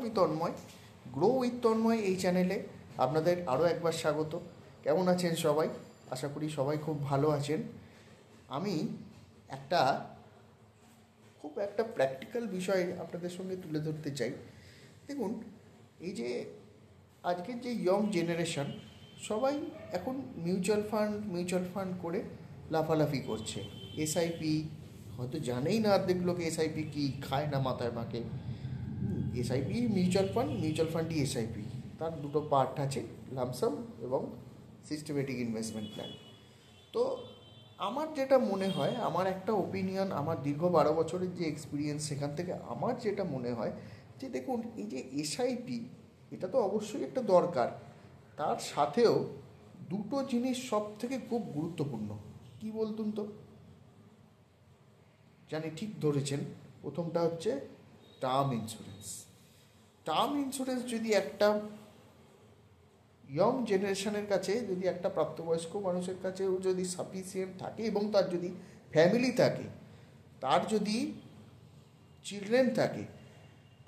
আমি Tanmoy. Grow with Tanmoy এই চ্যানেলে আপনাদের আরও একবার স্বাগত। কেমন আছেন সবাই? আশা করি সবাই খুব ভালো আছেন। আমি খুব একটা প্র্যাকটিক্যাল বিষয় আপনাদের সঙ্গে তুলে ধরতে চাই। দেখুন, এই যে আজকের যে ইয়ং জেনারেশন, সবাই এখন মিউচুয়াল ফান্ড করে লাফালাফি করছে। এসআইপি হয়তো জানেই না অর্ধেক লোক এসআইপি কী, খায় না মাথায় মাকে। এসআইপি মিউচুয়াল ফান্ডই এসআইপি। তার দুটো পার্ট আছে, লামসাম এবং সিস্টেমেটিক ইনভেস্টমেন্ট প্ল্যান। তো আমার যেটা মনে হয়, আমার একটা ওপিনিয়ন, আমার দীর্ঘ 12 বছরের যে এক্সপিরিয়েন্স, সেখান থেকে আমার যেটা মনে হয় যে দেখুন, এই যে এসআইপি, এটা তো অবশ্যই একটা দরকার। তার সাথেও দুটো জিনিস সব থেকে খুব গুরুত্বপূর্ণ। কি বলতুন তো? জানি ঠিক ধরেছেন। প্রথমটা হচ্ছে টার্ম ইন্স্যুরেন্স। টার্ম ইন্স্যুরেন্স যদি একটা ইয়ং জেনারেশনের কাছে, যদি একটা প্রাপ্তবয়স্ক মানুষের কাছেও যদি সাফিসিয়েন্ট থাকে এবং তার যদি ফ্যামিলি থাকে, তার যদি চিলড্রেন থাকে,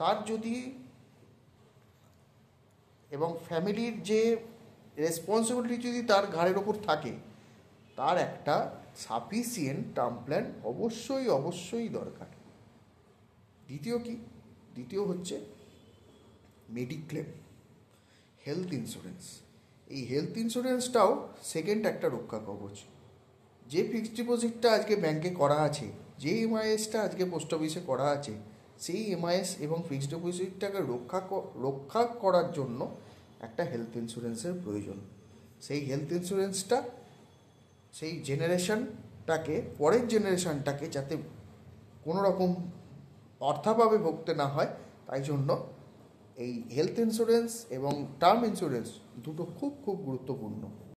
তার যদি এবং ফ্যামিলির যে রেসপন্সিবিলিটি যদি তার ঘাড়ের ওপর থাকে, তার একটা সাফিসিয়েন্ট টার্ম প্ল্যান অবশ্যই দরকার। দ্বিতীয় হচ্ছে মেডিক্লেম, হেলথ ইন্স্যুরেন্স। এই হেলথ ইন্স্যুরেন্সটাও সেকেন্ড একটা রক্ষা কবচ। যে ফিক্সড ডিপোজিটটা আজকে ব্যাংকে করা আছে, যে এমআইএসটা আজকে পোস্ট অফিসে করা আছে, সেই এমআইএস এবং ফিক্সড ডিপোজিটটাকে রক্ষা করার জন্য একটা হেলথ ইন্স্যুরেন্সের প্রয়োজন। সেই হেলথ ইন্স্যুরেন্সটা সেই পরের জেনারেশনটাকে যাতে কোনো রকম অর্থাভাবে ভুগতে না হয়, তাই জন্য এই হেলথ ইন্স্যুরেন্স এবং টার্ম ইন্স্যুরেন্স দুটো খুব গুরুত্বপূর্ণ।